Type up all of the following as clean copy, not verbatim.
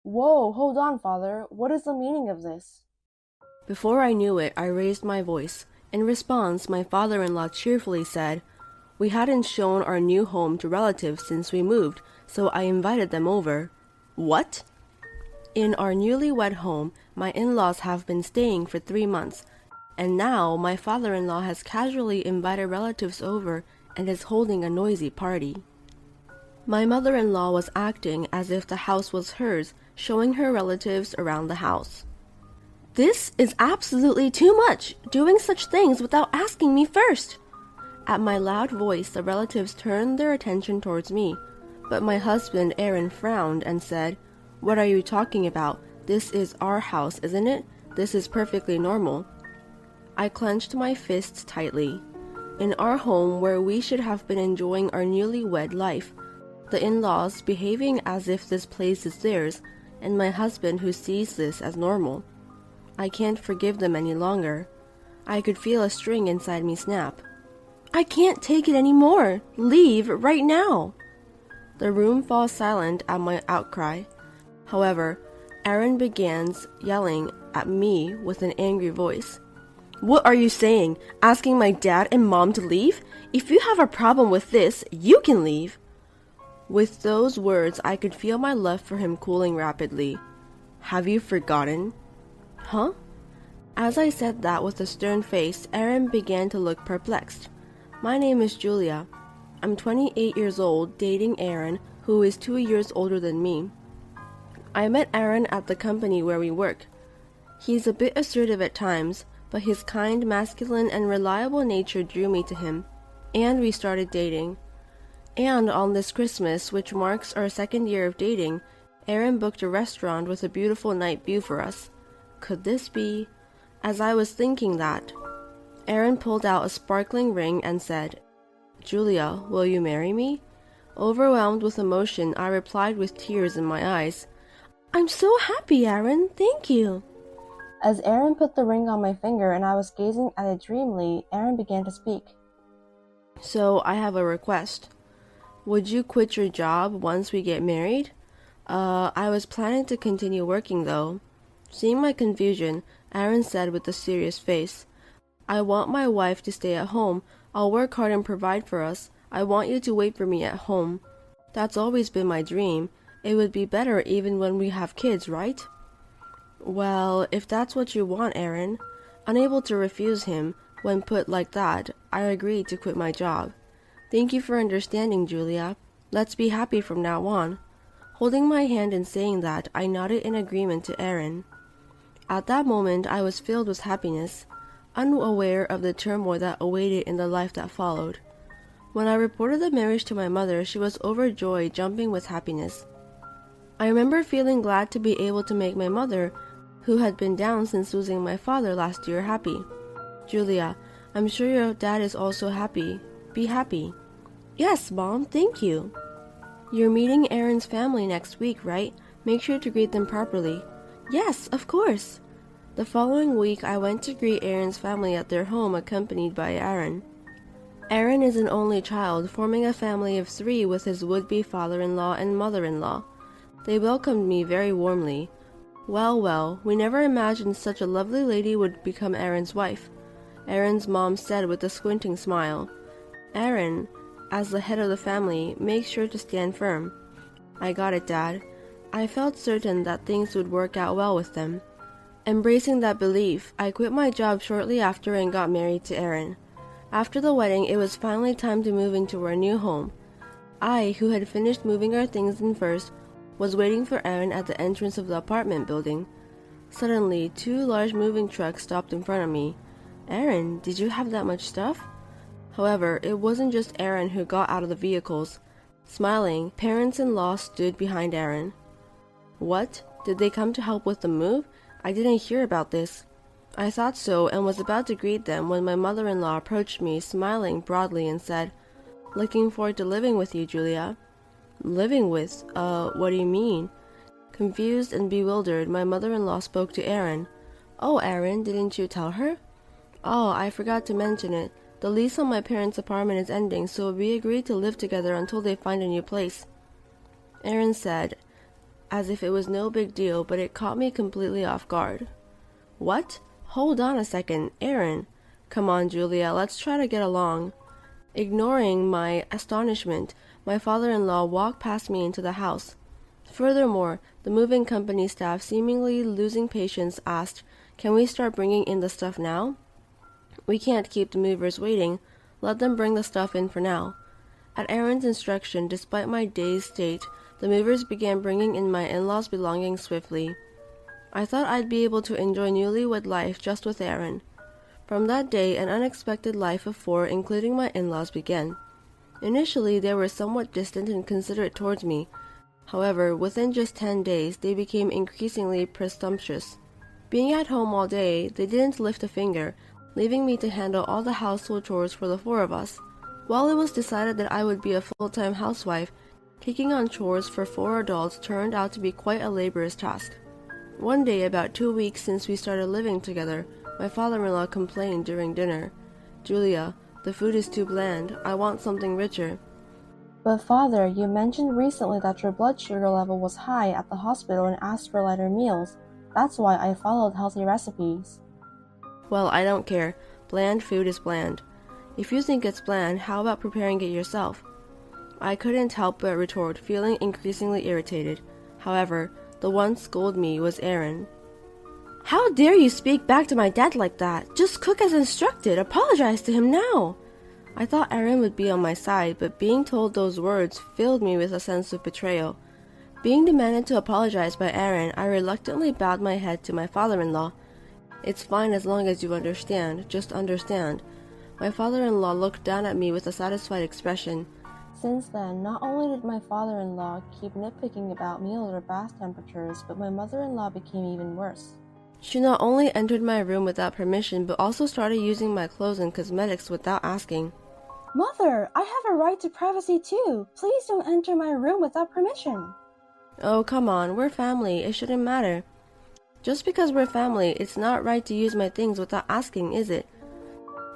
Whoa, hold on, father. What is the meaning of this? Before I knew it, I raised my voice. In response, my father-in-law cheerfully said, "We hadn't shown our new home to relatives since we moved, so I invited them over." What? In our newlywed home, my in-laws have been staying for 3 months, and now my father-in-law has casually invited relatives over and is holding a noisy party. My mother-in-law was acting as if the house was hers, showing her relatives around the house. "This is absolutely too much, doing such things without asking me first." At my loud voice, the relatives turned their attention towards me, but my husband Aaron frowned and said, "What are you talking about? This is our house, isn't it? This is perfectly normal." I clenched my fists tightly. In our home, where we should have been enjoying our newlywed life, the in-laws behaving as if this place is theirs, and my husband who sees this as normal. I can't forgive them any longer. I could feel a string inside me snap. "I can't take it anymore. Leave right now." The room falls silent at my outcry. However, Aaron begins yelling at me with an angry voice. "What are you saying? Asking my dad and mom to leave? If you have a problem with this, you can leave." With those words, I could feel my love for him cooling rapidly. "Have you forgotten?" "Huh?" As I said that with a stern face, Aaron began to look perplexed. "My name is Julia. I'm 28 years old, dating Aaron, who is 2 years older than me. I met Aaron at the company where we work. He's a bit assertive at times, but his kind, masculine, and reliable nature drew me to him, and we started dating. And on this Christmas, which marks our 2nd year of dating, Aaron booked a restaurant with a beautiful night view for us. Could this be? As I was thinking that, Aaron pulled out a sparkling ring and said, "Julia, will you marry me?" Overwhelmed with emotion, I replied with tears in my eyes, "I'm so happy, Aaron. Thank you." As Aaron put the ring on my finger and I was gazing at it dreamily, Aaron began to speak. "So I have a request. Would you quit your job once we get married? I was planning to continue working though." Seeing my confusion, Aaron said with a serious face, "I want my wife to stay at home. I'll work hard and provide for us. I want you to wait for me at home. That's always been my dream. It would be better even when we have kids, right?" "Well, if that's what you want, Aaron." Unable to refuse him, when put like that, I agreed to quit my job. "Thank you for understanding, Julia. Let's be happy from now on." Holding my hand and saying that, I nodded in agreement to Aaron. At that moment, I was filled with happiness, unaware of the turmoil that awaited in the life that followed. When I reported the marriage to my mother, she was overjoyed, jumping with happiness. I remember feeling glad to be able to make my mother, who had been down since losing my father last year, happy. "Julia, I'm sure your dad is also happy. Be happy." "Yes, Mom, thank you." "You're meeting Aaron's family next week, right? Make sure to greet them properly." "Yes, of course." The following week, I went to greet Aaron's family at their home, accompanied by Aaron. Aaron is an only child, forming a family of 3 with his would-be father-in-law and mother-in-law. They welcomed me very warmly. Well, we never imagined such a lovely lady would become Aaron's wife," Aaron's mom said with a squinting smile. "Aaron, as the head of the family, make sure to stand firm." "I got it, Dad." I felt certain that things would work out well with them. Embracing that belief, I quit my job shortly after and got married to Aaron. After the wedding, it was finally time to move into our new home. I, who had finished moving our things in first, was waiting for Aaron at the entrance of the apartment building. Suddenly, 2 large moving trucks stopped in front of me. "Aaron, did you have that much stuff?" However, it wasn't just Aaron who got out of the vehicles. Smiling, parents-in-law stood behind Aaron. What? Did they come to help with the move? I didn't hear about this. I thought so and was about to greet them when my mother-in-law approached me, smiling broadly, and said, "Looking forward to living with you, Julia." "Living with? What do you mean?" Confused and bewildered, my mother-in-law spoke to Aaron. "Oh, Aaron, didn't you tell her?" "Oh, I forgot to mention it. The lease on my parents' apartment is ending, so we agreed to live together until they find a new place." Aaron said, as if it was no big deal, but it caught me completely off guard. What? Hold on a second, Aaron. Come on, Julia, let's try to get along. Ignoring my astonishment, my father-in-law walked past me into the house. Furthermore, the moving company staff, seemingly losing patience, asked, "Can we start bringing in the stuff now?" "We can't keep the movers waiting. Let them bring the stuff in for now." At Aaron's instruction, despite my dazed state, the movers began bringing in my in-laws' belongings swiftly. I thought I'd be able to enjoy newlywed life just with Aaron. From that day, an unexpected life of four, including my in-laws, began. Initially, they were somewhat distant and considerate towards me. However, within just 10 days, they became increasingly presumptuous. Being at home all day, they didn't lift a finger, leaving me to handle all the household chores for the four of us. While it was decided that I would be a full-time housewife, taking on chores for four adults turned out to be quite a laborious task. One day, about 2 weeks since we started living together, my father-in-law complained during dinner, "Julia, the food is too bland. I want something richer." But father, you mentioned recently that your blood sugar level was high at the hospital and asked for lighter meals. That's why I followed healthy recipes. Well, I don't care. Bland food is bland. If you think it's bland, how about preparing it yourself? I couldn't help but retort, feeling increasingly irritated. However, the one scolded me was Aaron. "How dare you speak back to my dad like that? Just cook as instructed. Apologize to him now." I thought Aaron would be on my side, but being told those words filled me with a sense of betrayal. Being demanded to apologize by Aaron, I reluctantly bowed my head to my father-in-law. "It's fine as long as you understand. Just understand." My father-in-law looked down at me with a satisfied expression. Since then, not only did my father-in-law keep nitpicking about meals or bath temperatures, but my mother-in-law became even worse. She not only entered my room without permission, but also started using my clothes and cosmetics without asking. Mother, I have a right to privacy too. Please don't enter my room without permission. Oh, come on, we're family. It shouldn't matter. Just because we're family, it's not right to use my things without asking, is it?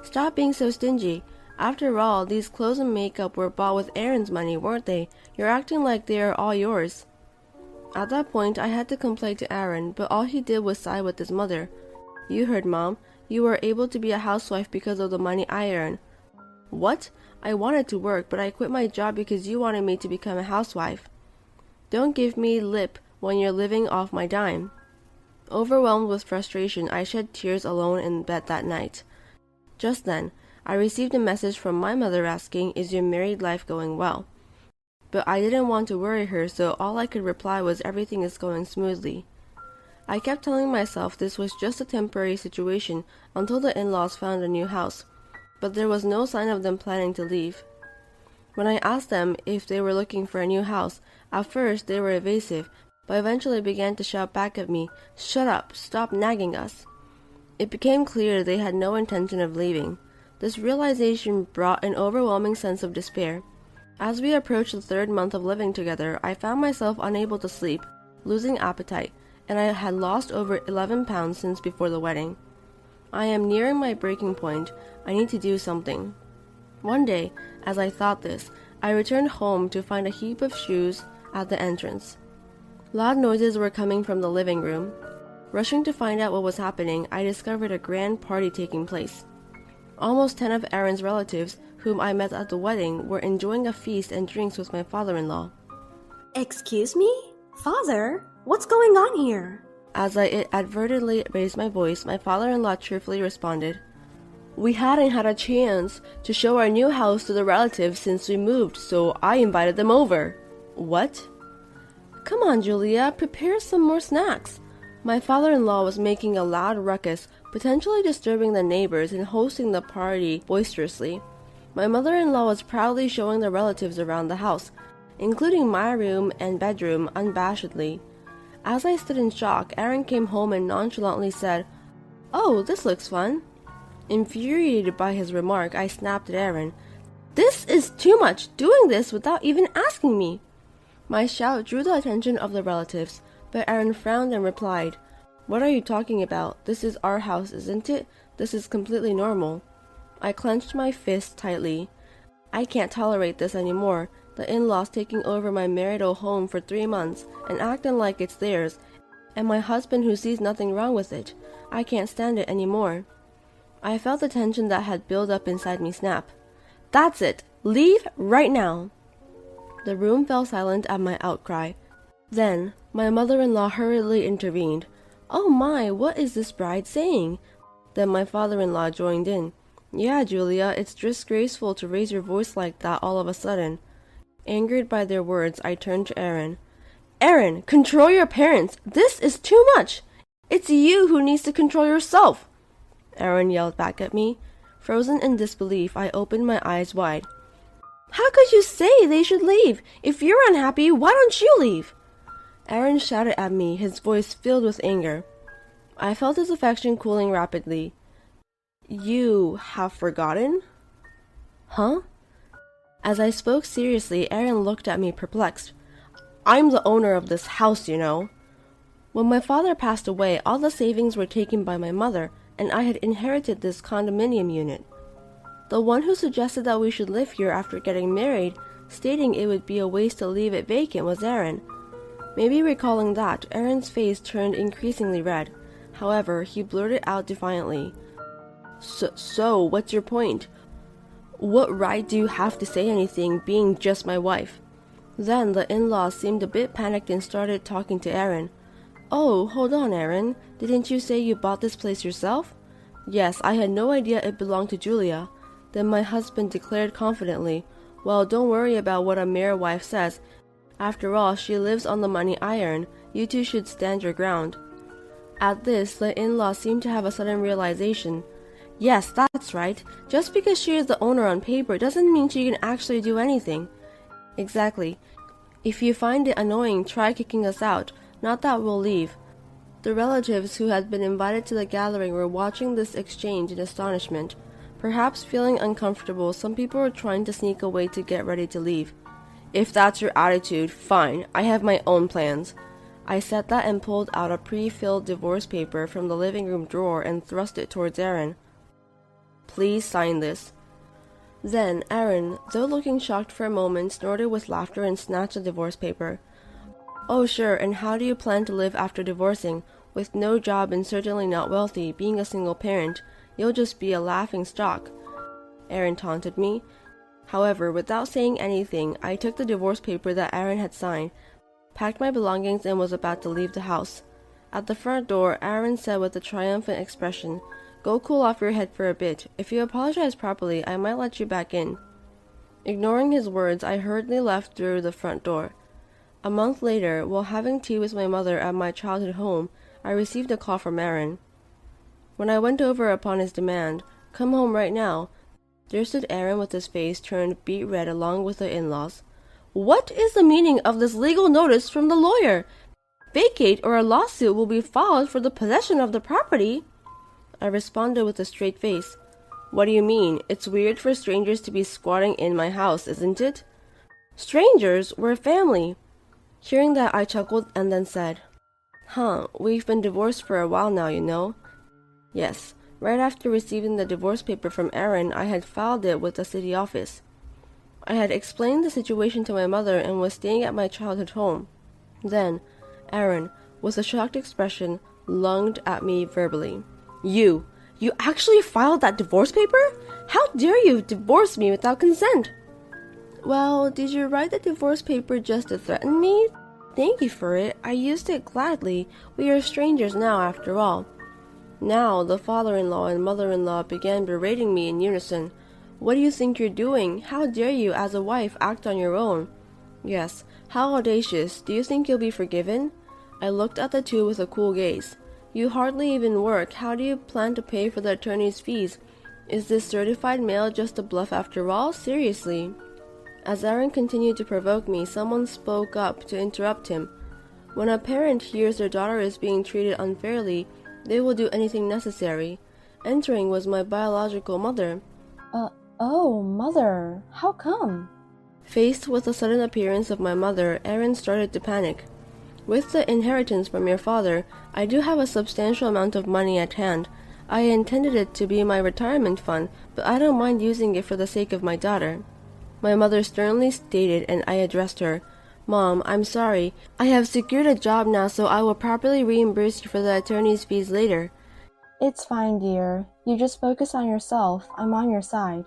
Stop being so stingy. After all, these clothes and makeup were bought with Aaron's money, weren't they? You're acting like they are all yours. At that point, I had to complain to Aaron, but all he did was sigh with his mother. "You heard, Mom. You were able to be a housewife because of the money I earn." "What? I wanted to work, but I quit my job because you wanted me to become a housewife." "Don't give me lip when you're living off my dime." Overwhelmed with frustration, I shed tears alone in bed that night. Just then, I received a message from my mother asking, "Is your married life going well?" But I didn't want to worry her, so all I could reply was, "Everything is going smoothly." I kept telling myself this was just a temporary situation until the in-laws found a new house, but there was no sign of them planning to leave. When I asked them if they were looking for a new house, at first they were evasive, but eventually began to shout back at me, "Shut up, stop nagging us." It became clear they had no intention of leaving. This realization brought an overwhelming sense of despair. As we approached the 3rd month of living together, I found myself unable to sleep, losing appetite, and I had lost over 11 pounds since before the wedding. I am nearing my breaking point. I need to do something. One day, as I thought this, I returned home to find a heap of shoes at the entrance. Loud noises were coming from the living room. Rushing to find out what was happening, I discovered a grand party taking place. Almost 10 of Aaron's relatives, whom I met at the wedding, were enjoying a feast and drinks with my father-in-law. "Excuse me? Father, what's going on here?" As I advertently raised my voice, my father-in-law cheerfully responded, "We hadn't had a chance to show our new house to the relatives since we moved, so I invited them over." "What?" "Come on, Julia, prepare some more snacks." My father-in-law was making a loud ruckus, potentially disturbing the neighbors and hosting the party boisterously. My mother-in-law was proudly showing the relatives around the house, including my room and bedroom, unabashedly. As I stood in shock, Aaron came home and nonchalantly said, "Oh, this looks fun." Infuriated by his remark, I snapped at Aaron, "This is too much, doing this without even asking me." My shout drew the attention of the relatives, but Aaron frowned and replied, "What are you talking about? This is our house, isn't it? This is completely normal." I clenched my fist tightly. I can't tolerate this anymore. the in-laws taking over my marital home for 3 months and acting like it's theirs, and my husband who sees nothing wrong with it. I can't stand it anymore. I felt the tension that had built up inside me snap. That's it! Leave right now! The room fell silent at my outcry. Then, my mother-in-law hurriedly intervened. Oh my, what is this bride saying? Then my father-in-law joined in. Yeah, Julia, it's disgraceful to raise your voice like that all of a sudden. Angered by their words, I turned to Aaron. Aaron, control your parents! This is too much! It's you who needs to control yourself! Aaron yelled back at me. Frozen in disbelief, I opened my eyes wide. How could you say they should leave? If you're unhappy, why don't you leave? Aaron shouted at me, his voice filled with anger. I felt his affection cooling rapidly. You have forgotten? Huh? As I spoke seriously, Aaron looked at me perplexed. I'm the owner of this house, you know. When my father passed away, all the savings were taken by my mother, and I had inherited this condominium unit. The one who suggested that we should live here after getting married, stating it would be a waste to leave it vacant, was Aaron. Maybe recalling that, Aaron's face turned increasingly red. However, he blurted out defiantly. So, what's your point? What right do you have to say anything, being just my wife? Then the in-laws seemed a bit panicked and started talking to Aaron. Oh, hold on, Aaron. Didn't you say you bought this place yourself? Yes, I had no idea it belonged to Julia. Then my husband declared confidently, Well, don't worry about what a mere wife says. After all, she lives on the money I earn. You two should stand your ground. At this, the in-law seemed to have a sudden realization. Yes, that's right. Just because she is the owner on paper doesn't mean she can actually do anything. Exactly. If you find it annoying, try kicking us out. Not that we'll leave. The relatives who had been invited to the gathering were watching this exchange in astonishment. Perhaps feeling uncomfortable, some people were trying to sneak away to get ready to leave. If that's your attitude, fine. I have my own plans. I said that and pulled out a pre-filled divorce paper from the living room drawer and thrust it towards Aaron. Please sign this. Then Aaron, though looking shocked for a moment, snorted with laughter and snatched the divorce paper. Oh sure, and how do you plan to live after divorcing? With no job and certainly not wealthy, being a single parent, you'll just be a laughing stock. Aaron taunted me. However, without saying anything, I took the divorce paper that Aaron had signed, packed my belongings and was about to leave the house. At the front door, Aaron said with a triumphant expression, Go cool off your head for a bit. If you apologize properly, I might let you back in. Ignoring his words, I hurriedly left through the front door. A month later, while having tea with my mother at my childhood home, I received a call from Aaron. When I went over upon his demand, Come home right now, there stood Aaron with his face turned beet red along with the in-laws. What is the meaning of this legal notice from the lawyer? Vacate or a lawsuit will be filed for the possession of the property. I responded with a straight face. What do you mean? It's weird for strangers to be squatting in my house, isn't it? Strangers? We're family. Hearing that, I chuckled and then said, We've been divorced for a while now, you know. Yes, right after receiving the divorce paper from Aaron, I had filed it with the city office. I had explained the situation to my mother and was staying at my childhood home. Then, Aaron, with a shocked expression, lunged at me verbally. You actually filed that divorce paper? How dare you divorce me without consent? Well, did you write the divorce paper just to threaten me? Thank you for it. I used it gladly. We are strangers now, after all. Now, the father-in-law and mother-in-law began berating me in unison. What do you think you're doing? How dare you, as a wife, act on your own? Yes, how audacious. Do you think you'll be forgiven? I looked at the two with a cool gaze. You hardly even work. How do you plan to pay for the attorney's fees? Is this certified mail just a bluff after all? Seriously. As Aaron continued to provoke me, someone spoke up to interrupt him. When a parent hears their daughter is being treated unfairly, they will do anything necessary. Entering was my biological mother. Oh, mother. How come? Faced with the sudden appearance of my mother, Aaron started to panic. With the inheritance from your father, I do have a substantial amount of money at hand. I intended it to be my retirement fund, but I don't mind using it for the sake of my daughter. My mother sternly stated, and I addressed her. Mom, I'm sorry. I have secured a job now, so I will properly reimburse you for the attorney's fees later. It's fine, dear. You just focus on yourself. I'm on your side.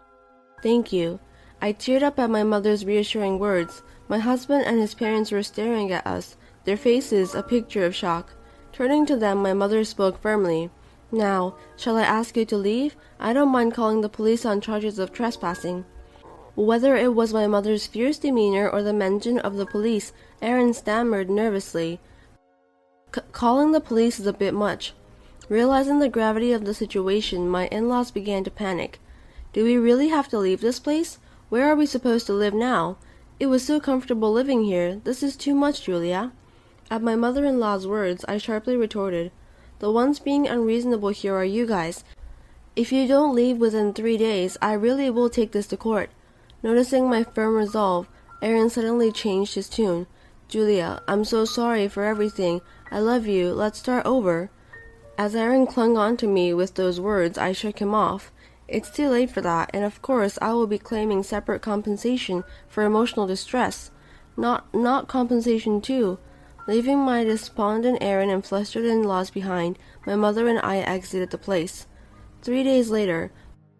Thank you. I teared up at my mother's reassuring words. My husband and his parents were staring at us, their faces a picture of shock. Turning to them, my mother spoke firmly. Now, shall I ask you to leave? I don't mind calling the police on charges of trespassing. Whether it was my mother's fierce demeanor or the mention of the police, Aaron stammered nervously. Calling the police is a bit much. Realizing the gravity of the situation, my in-laws began to panic. Do we really have to leave this place? Where are we supposed to live now? It was so comfortable living here. This is too much, Julia. At my mother-in-law's words, I sharply retorted, The ones being unreasonable here are you guys. If you don't leave within 3 days, I really will take this to court. Noticing my firm resolve, Aaron suddenly changed his tune. Julia, I'm so sorry for everything. I love you. Let's start over. As Aaron clung on to me with those words, I shook him off. It's too late for that, and of course I will be claiming separate compensation for emotional distress. Not compensation too. Leaving my despondent Aaron and flustered in-laws behind, my mother and I exited the place. 3 days later,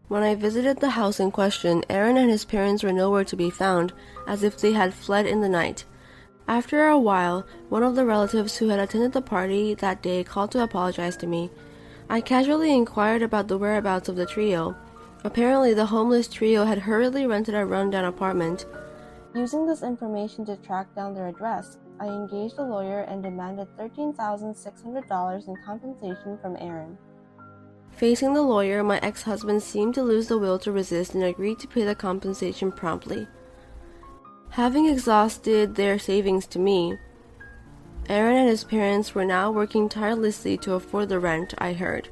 when I visited the house in question, Aaron and his parents were nowhere to be found, as if they had fled in the night. After a while, one of the relatives who had attended the party that day called to apologize to me. I casually inquired about the whereabouts of the trio. Apparently, the homeless trio had hurriedly rented a rundown apartment. Using this information to track down their address, I engaged a lawyer and demanded $13,600 in compensation from Aaron. Facing the lawyer, my ex-husband seemed to lose the will to resist and agreed to pay the compensation promptly. Having exhausted their savings to me, Aaron and his parents were now working tirelessly to afford the rent, I heard.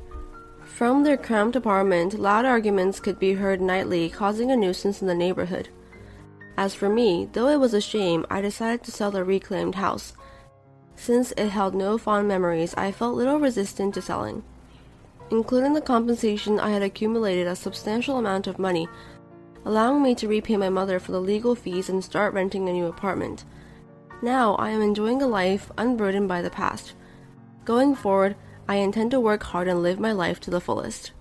From their cramped apartment, loud arguments could be heard nightly, causing a nuisance in the neighborhood. As for me, though it was a shame, I decided to sell the reclaimed house. Since it held no fond memories, I felt little resistance to selling. Including the compensation, I had accumulated a substantial amount of money, allowing me to repay my mother for the legal fees and start renting a new apartment. Now I am enjoying a life unburdened by the past. Going forward, I intend to work hard and live my life to the fullest.